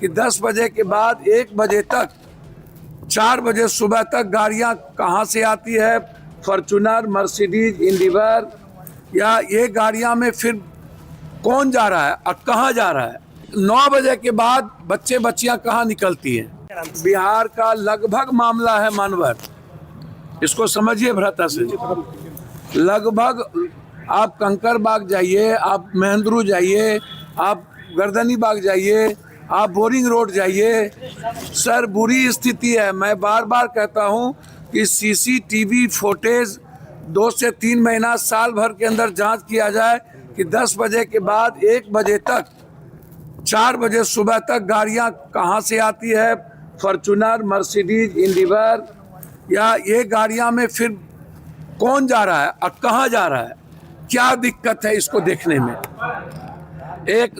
कि 10 बजे के बाद 1 बजे तक 4 बजे सुबह तक गाड़ियां कहां से आती है, फॉर्च्यूनर, मर्सिडीज, इंडिवर, या ये गाड़ियां में फिर कौन जा रहा है और कहां जा रहा है। 9 बजे के बाद बच्चे बच्चियां कहां निकलती हैं। बिहार का लगभग मामला है मानवर, इसको समझिए भ्राता से। लगभग आप कंकर बाग जाइए, आप महेंद्रू जाइए, आप गर्दनी बाग जाइए, आप बोरिंग रोड जाइए, सर बुरी स्थिति है। मैं बार बार कहता हूं कि सीसीटीवी फुटेज 2 से 3 महीना साल भर के अंदर जांच किया जाए कि 10 बजे के बाद 1 बजे तक 4 बजे सुबह तक गाड़ियां कहां से आती है, फॉर्च्यूनर, मर्सिडीज, इंडिवर, या ये गाड़ियां में फिर कौन जा रहा है और कहां जा रहा है, क्या दिक्कत है इसको देखने में।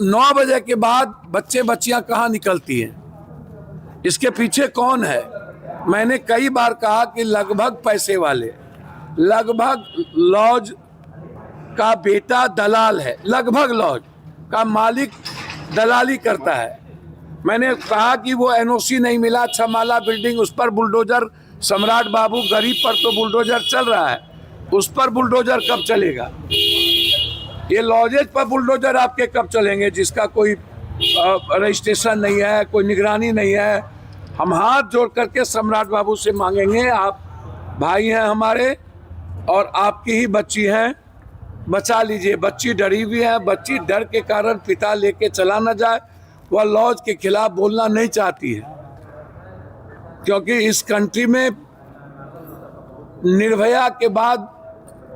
9 बजे के बाद बच्चे बच्चियां कहां निकलती हैं, इसके पीछे कौन है। मैंने कई बार कहा कि लगभग पैसे वाले, लगभग लॉज का बेटा दलाल है, लगभग लॉज का मालिक दलाली करता है। मैंने कहा कि वो एनओसी नहीं मिला, 6 माला बिल्डिंग, उस पर बुलडोजर, सम्राट बाबू गरीब पर तो बुलडोजर चल रहा है, उस पर बुलडोजर कब चलेगा। ये लॉजेज पर बुलडोजर आपके कब चलेंगे जिसका कोई रजिस्ट्रेशन नहीं है, कोई निगरानी नहीं है। हम हाथ जोड़ करके सम्राट बाबू से मांगेंगे, आप भाई हैं हमारे और आपकी ही बच्ची हैं, बचा लीजिए। बच्ची डरी हुई है, बच्ची डर के कारण पिता लेके चला न जाए। वह लॉज के खिलाफ बोलना नहीं चाहती है, क्योंकि इस कंट्री में निर्भया के बाद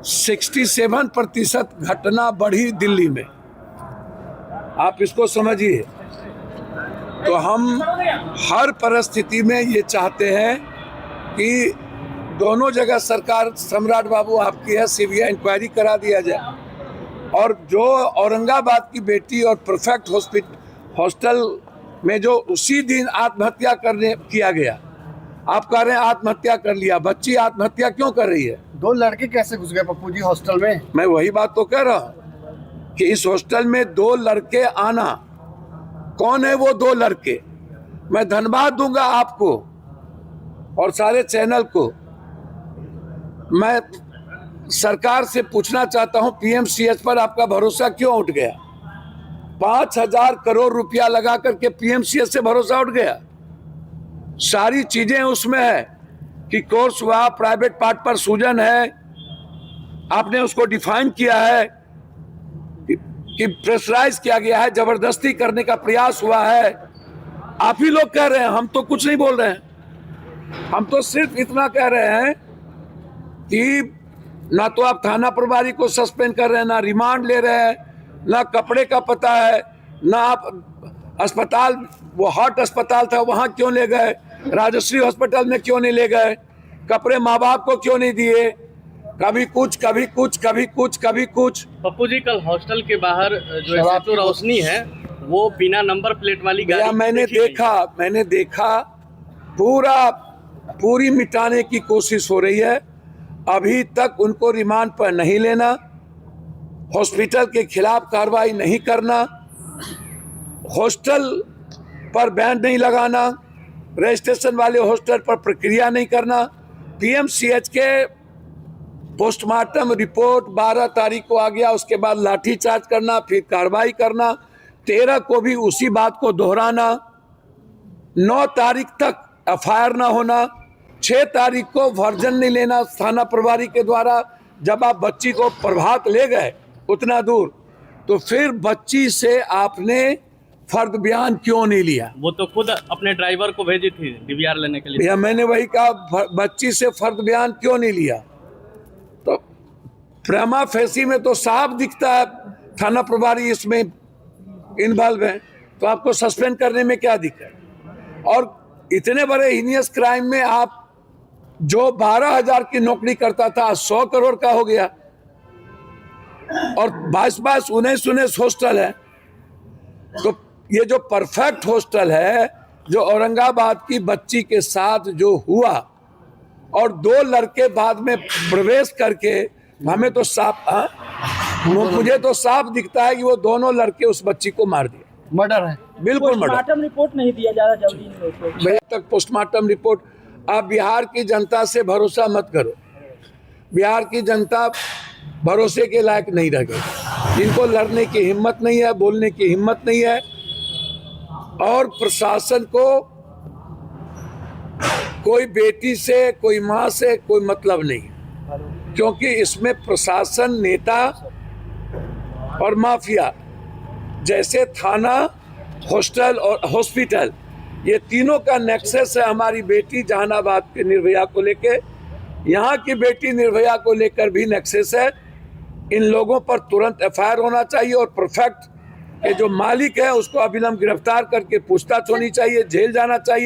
67% घटना बढ़ी दिल्ली में, आप इसको समझिए। तो हम हर परिस्थिति में ये चाहते हैं कि दोनों जगह सरकार, सम्राट बाबू आपकी है, सीबीआई इंक्वायरी करा दिया जाए। और जो औरंगाबाद की बेटी और परफेक्ट हॉस्टल में जो उसी दिन आत्महत्या करने किया गया, आप कह रहे हैं आत्महत्या कर लिया, बच्ची आत्महत्या क्यों कर रही है। 2 लड़के कैसे घुस गए पप्पू जी हॉस्टल में। मैं वही बात तो कह रहा हूं कि इस हॉस्टल में 2 लड़के आना, कौन है वो 2 लड़के। मैं धन्यवाद दूंगा आपको और सारे चैनल को। मैं सरकार से पूछना चाहता हूं, पीएमसीएच पर आपका भरोसा क्यों उठ गया। 5,000 करोड़ रुपया लगा करके पीएमसीएच से भरोसा उठ गया। सारी चीजें उसमें है कि कोर्स हुआ, प्राइवेट पार्ट पर सूजन है, आपने उसको डिफाइन किया है कि प्रेशराइज किया गया है, जबरदस्ती करने का प्रयास हुआ है। आप ही लोग कह रहे हैं, हम तो कुछ नहीं बोल रहे हैं। हम तो सिर्फ इतना कह रहे हैं कि ना तो आप थाना प्रभारी को सस्पेंड कर रहे हैं, ना रिमांड ले रहे हैं, ना कपड़े का पता है, ना आप अस्पताल, वो हार्ट अस्पताल था वहां क्यों ले गए, राजश्री हॉस्पिटल में क्यों नहीं ले गए, कपड़े माँ बाप को क्यों नहीं दिए। कभी कुछ, कभी कुछ, कभी कुछ, कभी कुछ। पप्पू जी, कल हॉस्टल के बाहर जो सेतु रोशनी है वो बिना नंबर प्लेट वाली गाड़ी मैंने देखा पूरी मिटाने की कोशिश हो रही है। अभी तक उनको रिमांड पर नहीं लेना, हॉस्पिटल के खिलाफ कार्रवाई नहीं करना, हॉस्टल पर बैन नहीं लगाना, रजिस्ट्रेशन वाले हॉस्टल पर प्रक्रिया नहीं करना। पीएमसीएच के पोस्टमार्टम रिपोर्ट 12 तारीख को आ गया, उसके बाद लाठीचार्ज करना, फिर कार्रवाई करना, 13 को भी उसी बात को दोहराना, 9 तारीख तक एफआईआर ना होना, 6 तारीख को वर्जन नहीं लेना थाना प्रभारी के द्वारा। जब आप बच्ची को प्रभात ले गए उतना दूर, तो फिर बच्ची से आपने फर्द बयान क्यों नहीं लिया। वो तो खुद अपने ड्राइवर को भेजी थी डीवीआर लेने के लिए। भैया मैंने वही कहा, बच्ची से फर्द बयान क्यों नहीं लिया। तो प्रेमा फेसी में तो साफ दिखता है थाना प्रभारी इसमें इन्वॉल्व है, तो आपको सस्पेंड करने में क्या दिक्कत। और इतने बड़े हीनियस क्राइम में आप जो 12,000 की नौकरी करता था 100 करोड़ का हो गया, और 22 19 हॉस्टल है। तो ये जो परफेक्ट हॉस्टल है, जो औरंगाबाद की बच्ची के साथ जो हुआ, और 2 लड़के बाद में प्रवेश करके, हमें तो साफ, मुझे तो साफ दिखता है कि वो दोनों लड़के उस बच्ची को मार दिए। मर्डर है। बिल्कुल मर्डर। पोस्टमार्टम रिपोर्ट नहीं दिया जा रहा जल्दी इन लोगों को। भैया तक पोस्टमार्टम रिपोर्ट, आप बिहार की जनता से भरोसा मत करो। बिहार की जनता भरोसे के लायक नहीं रह गई, जिनको लड़ने की हिम्मत नहीं है, बोलने की हिम्मत नहीं है। और प्रशासन को कोई बेटी से, कोई माँ से कोई मतलब नहीं, क्योंकि इसमें प्रशासन, नेता और माफिया, जैसे थाना, हॉस्टल और हॉस्पिटल, ये तीनों का नेक्सस है हमारी बेटी जहानाबाद के निर्भया को लेके। यहाँ की बेटी निर्भया को लेकर भी नेक्सस है। इन लोगों पर तुरंत एफआईआर होना चाहिए और परफेक्ट के जो मालिक है उसको अविलंब गिरफ्तार करके पूछताछ होनी चाहिए, जेल जाना चाहिए।